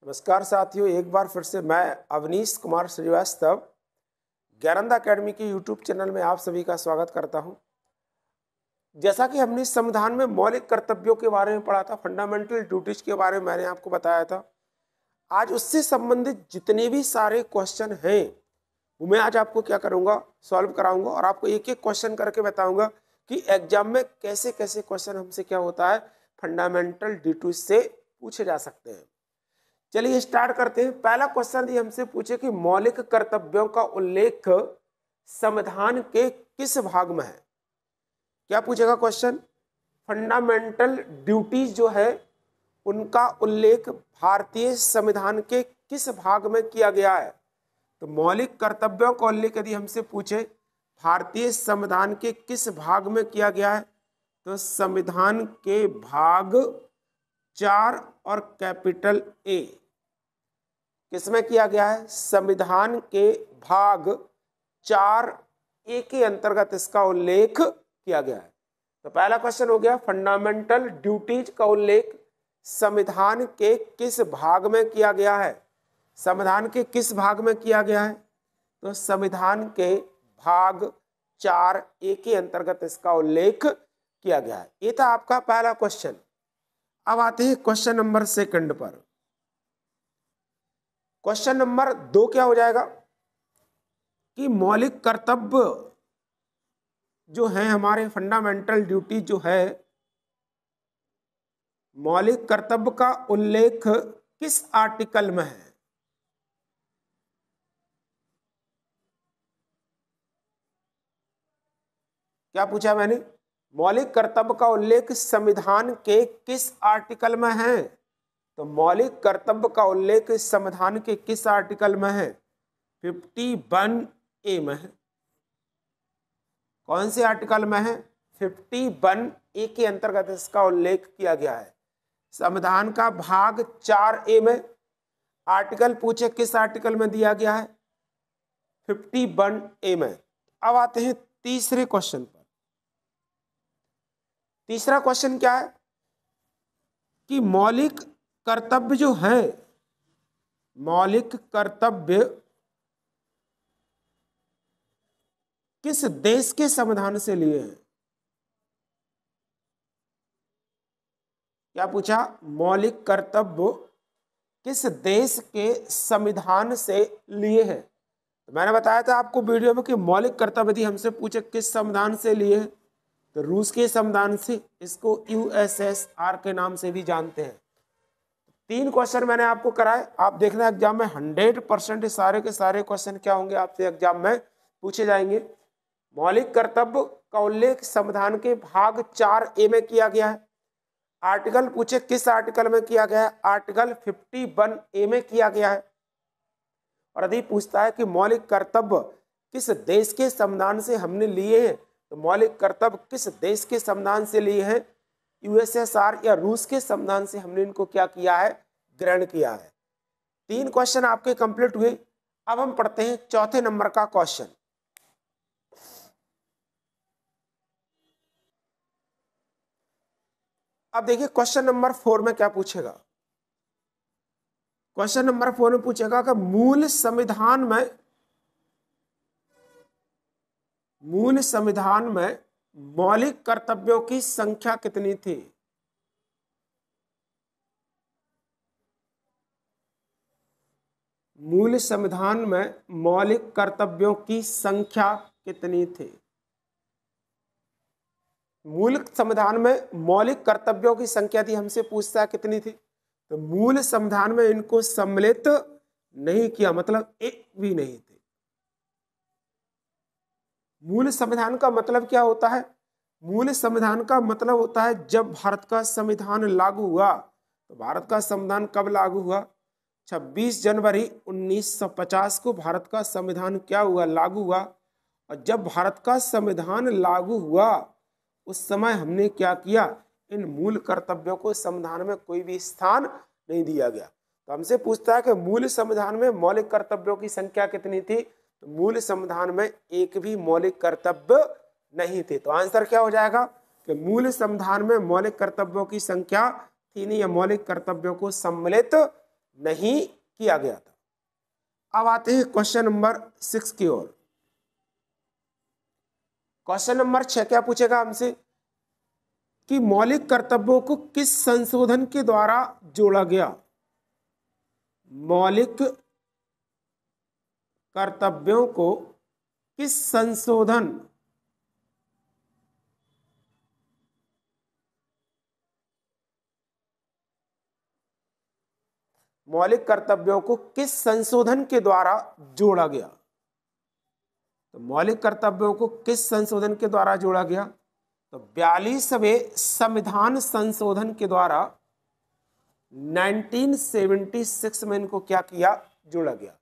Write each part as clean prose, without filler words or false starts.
नमस्कार साथियों, एक बार फिर से मैं अवनीश कुमार श्रीवास्तव ज्ञानंद अकेडमी के यूट्यूब चैनल में आप सभी का स्वागत करता हूं। जैसा कि हमने संविधान में मौलिक कर्तव्यों के बारे में पढ़ा था, फंडामेंटल ड्यूटीज के बारे में मैंने आपको बताया था। आज उससे संबंधित जितने भी सारे क्वेश्चन हैं वो मैं आज आपको क्या करूंगा, सॉल्व कराऊंगा और आपको एक एक क्वेश्चन करके बताऊंगा कि एग्जाम में कैसे कैसे क्वेश्चन हमसे क्या होता है, फंडामेंटल ड्यूटीज से पूछे जा सकते हैं। चलिए स्टार्ट करते हैं। पहला क्वेश्चन ये हमसे पूछे कि मौलिक कर्तव्यों का उल्लेख संविधान के किस भाग में है। क्या पूछेगा क्वेश्चन? फंडामेंटल ड्यूटीज जो है उनका उल्लेख भारतीय संविधान के किस भाग में किया गया है। तो मौलिक कर्तव्यों का उल्लेख यदि हमसे पूछे भारतीय संविधान के किस भाग में किया गया है, तो संविधान के भाग 4 और कैपिटल ए किसमें किया गया है? संविधान के भाग 4A के अंतर्गत इसका उल्लेख किया गया है। तो पहला क्वेश्चन हो गया, फंडामेंटल ड्यूटीज का उल्लेख संविधान के किस भाग में किया गया है। संविधान के किस भाग में किया गया है? तो संविधान के भाग 4A के अंतर्गत इसका उल्लेख किया गया है। ये था आपका पहला क्वेश्चन। अब आते हैं क्वेश्चन नंबर 2 पर। क्वेश्चन नंबर 2 क्या हो जाएगा कि मौलिक कर्तव्य जो है हमारे, फंडामेंटल ड्यूटी जो है, मौलिक कर्तव्य का उल्लेख किस आर्टिकल में है। क्या पूछा मैंने? मौलिक कर्तव्य का उल्लेख संविधान के किस आर्टिकल में है। तो मौलिक कर्तव्य का उल्लेख संविधान के किस आर्टिकल में है? 51A में है। कौन से आर्टिकल में है? 51A के अंतर्गत इसका उल्लेख किया गया है। संविधान का भाग 4A में आर्टिकल पूछे किस आर्टिकल में दिया गया है? 51A में। अब आते हैं तीसरे क्वेश्चन पर। तीसरा क्वेश्चन क्या है कि मौलिक कर्तव्य जो है, मौलिक कर्तव्य किस देश के संविधान से लिए हैं। क्या पूछा? मौलिक कर्तव्य किस देश के संविधान से लिए हैं। तो मैंने बताया था आपको वीडियो में कि मौलिक कर्तव्य यदि हमसे पूछे किस संविधान से लिए हैं, तो रूस के संविधान से, इसको USSR के नाम से भी जानते हैं। 3 क्वेश्चन मैंने आपको कराए। आप देखना एग्जाम में 100% सारे के सारे क्वेश्चन क्या होंगे, आपसे एग्जाम में पूछे जाएंगे। मौलिक कर्तव्य का उल्लेख संविधान के भाग 4A में किया गया है। आर्टिकल पूछे किस आर्टिकल में किया गया है? आर्टिकल 51A में किया गया है। और यदि पूछता है कि मौलिक कर्तव्य किस देश के संविधान से हमने लिए हैं, तो मौलिक कर्तव्य किस देश के संविधान से लिए हैं? USSR या रूस के संविधान से हमने इनको क्या किया है? ग्रहण किया है। 3 क्वेश्चन आपके कंप्लीट हुए। अब हम पढ़ते हैं चौथे नंबर का क्वेश्चन। अब देखिए क्वेश्चन नंबर 4 में क्या पूछेगा। क्वेश्चन नंबर 4 में पूछेगा कि मूल संविधान में मौलिक कर्तव्यों की संख्या कितनी थी। मूल संविधान में मौलिक कर्तव्यों की संख्या कितनी थी। मूल संविधान में मौलिक कर्तव्यों की संख्या थी, हमसे पूछता है कितनी थी। तो मूल संविधान में इनको सम्मिलित नहीं किया, मतलब एक भी नहीं थे। मूल संविधान का मतलब क्या होता है? मूल संविधान का मतलब होता है जब भारत का संविधान लागू हुआ। तो भारत का संविधान कब लागू हुआ? 26 जनवरी 1950 को भारत का संविधान क्या हुआ? लागू हुआ। और जब भारत का संविधान लागू हुआ उस समय हमने क्या किया? इन मूल कर्तव्यों को संविधान में कोई भी स्थान नहीं दिया गया। तो हमसे पूछता है कि मूल संविधान में मौलिक कर्तव्यों की संख्या कितनी थी। तो मूल संविधान में एक भी मौलिक कर्तव्य नहीं थे। तो आंसर क्या हो जाएगा कि मूल संविधान में मौलिक कर्तव्यों की संख्या थी नहीं, या मौलिक कर्तव्यों को सम्मिलित नहीं किया गया था। अब आते हैं क्वेश्चन नंबर 6 की ओर। क्वेश्चन नंबर 6 क्या पूछेगा हमसे कि मौलिक कर्तव्यों को किस संशोधन के द्वारा जोड़ा गया। मौलिक कर्तव्यों को किस संशोधन मौलिक कर्तव्यों को किस संशोधन के द्वारा जोड़ा गया। तो मौलिक कर्तव्यों को किस संशोधन के द्वारा जोड़ा गया, तो 42वें संविधान संशोधन के द्वारा 1976 में इनको क्या किया, जोड़ा गया।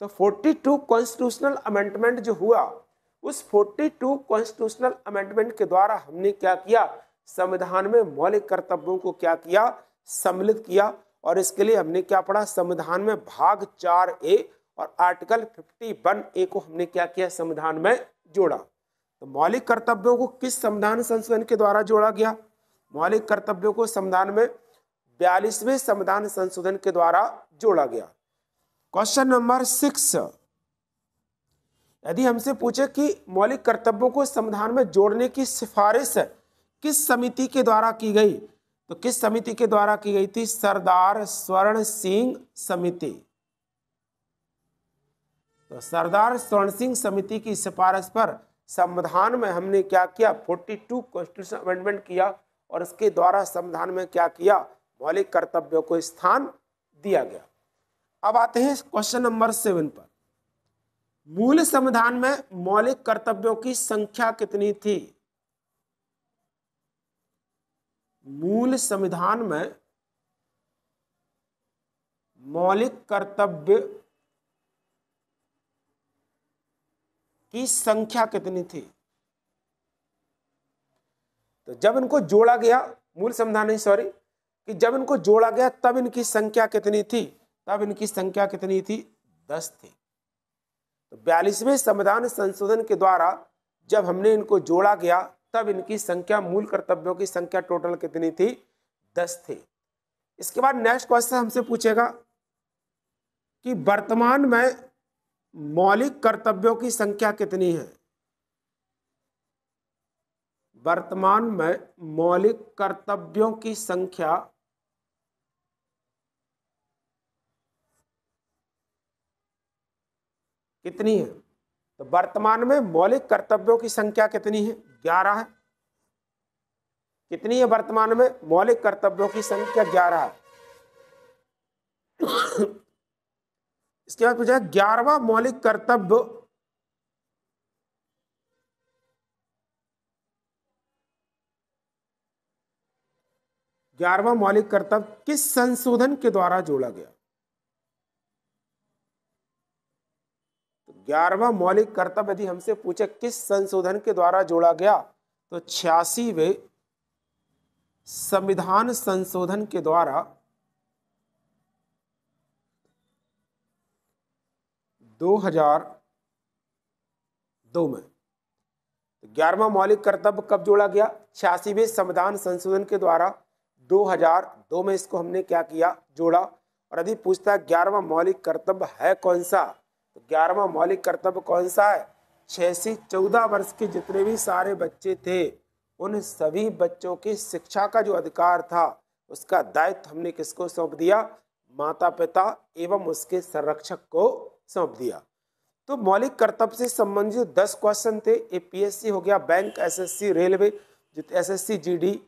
तो 42 कॉन्स्टिट्यूशनल अमेंडमेंट जो हुआ, उस 42 कॉन्स्टिट्यूशनल अमेंडमेंट के द्वारा हमने क्या किया, संविधान में मौलिक कर्तव्यों को क्या किया, सम्मिलित किया। और इसके लिए हमने क्या पढ़ा, संविधान में भाग 4A और आर्टिकल 51A को हमने क्या किया, संविधान में जोड़ा। तो मौलिक कर्तव्यों को किस संविधान संशोधन के द्वारा जोड़ा गया, मौलिक कर्तव्यों को संविधान में 42वें संविधान संशोधन के द्वारा जोड़ा गया। क्वेश्चन नंबर 6, यदि हमसे पूछे कि मौलिक कर्तव्यों को संविधान में जोड़ने की सिफारिश किस समिति के द्वारा की गई, तो किस समिति के द्वारा की गई थी, सरदार स्वर्ण सिंह समिति। तो सरदार स्वर्ण सिंह समिति की सिफारिश पर संविधान में हमने क्या किया, 42 कॉन्स्टिट्यूशन अमेंडमेंट किया और इसके द्वारा संविधान में क्या किया, मौलिक कर्तव्यों को स्थान दिया गया। अब आते हैं क्वेश्चन नंबर 7 पर। मूल संविधान में मौलिक कर्तव्यों की संख्या कितनी थी। मूल संविधान में मौलिक कर्तव्य की संख्या कितनी थी। तो जब इनको जोड़ा गया, मूल संविधान नहीं सॉरी, कि जब इनको जोड़ा गया तब इनकी संख्या कितनी थी, तब इनकी संख्या कितनी थी, 10 थी। तो 42वें संविधान संशोधन के द्वारा जब हमने इनको जोड़ा गया तब इनकी संख्या, मूल कर्तव्यों की संख्या टोटल कितनी थी, 10 थी। इसके बाद नेक्स्ट क्वेश्चन हमसे पूछेगा कि वर्तमान में मौलिक कर्तव्यों की संख्या कितनी है। वर्तमान में मौलिक कर्तव्यों की संख्या कितनी है। तो वर्तमान में मौलिक कर्तव्यों की संख्या कितनी है, 11 है। कितनी है वर्तमान में मौलिक कर्तव्यों की संख्या, 11 है। इसके बाद पूछा 11वां मौलिक कर्तव्य किस संशोधन के द्वारा जोड़ा गया। 11वां मौलिक कर्तव्य यदि हमसे पूछे किस संशोधन के द्वारा जोड़ा गया, तो 86वें संविधान संशोधन के द्वारा 2002 में। 11वां मौलिक कर्तव्य कब जोड़ा गया, 86वें संविधान संशोधन के द्वारा 2002 में इसको हमने क्या किया, जोड़ा। और यदि पूछता है 11वां मौलिक कर्तव्य है कौन सा, तो 11वां मौलिक कर्तव्य कौन सा है, 6 से 14 वर्ष के जितने भी सारे बच्चे थे उन सभी बच्चों के शिक्षा का जो अधिकार था उसका दायित्व हमने किसको सौंप दिया, माता पिता एवं उसके संरक्षक को सौंप दिया। तो मौलिक कर्तव्य से संबंधित 10 क्वेश्चन थे। APSC हो गया, bank, SSC, railway, SSC GD,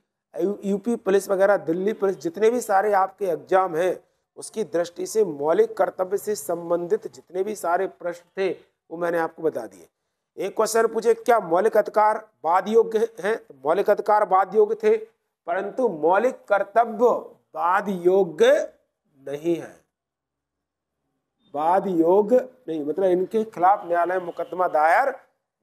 UP police वगैरह, दिल्ली पुलिस, जितने भी सारे आपके एग्जाम हैं उसकी दृष्टि से मौलिक कर्तव्य से संबंधित जितने भी सारे प्रश्न थे वो मैंने आपको बता दिए। एक क्वेश्चन पूछे क्या मौलिक अधिकार वाद योग्य हैं, तो मौलिक अधिकार वाद योग्य थे, परंतु मौलिक कर्तव्य वाद योग्य नहीं है। वाद योग्य नहीं मतलब इनके खिलाफ न्यायालय में मुकदमा दायर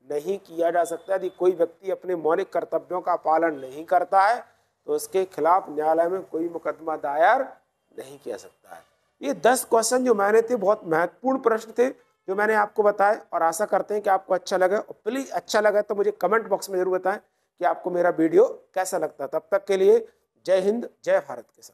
नहीं किया जा सकता। यदि कोई व्यक्ति अपने मौलिक कर्तव्यों का पालन नहीं करता है तो उसके खिलाफ न्यायालय में कोई मुकदमा दायर नहीं किया सकता है। ये 10 क्वेश्चन जो मैंने थे बहुत महत्वपूर्ण प्रश्न थे जो मैंने आपको बताए, और आशा करते हैं कि आपको अच्छा लगा। और प्लीज अच्छा लगा तो मुझे कमेंट बॉक्स में जरूर बताएं कि आपको मेरा वीडियो कैसा लगता। तब तक के लिए जय हिंद, जय भारत के साथ।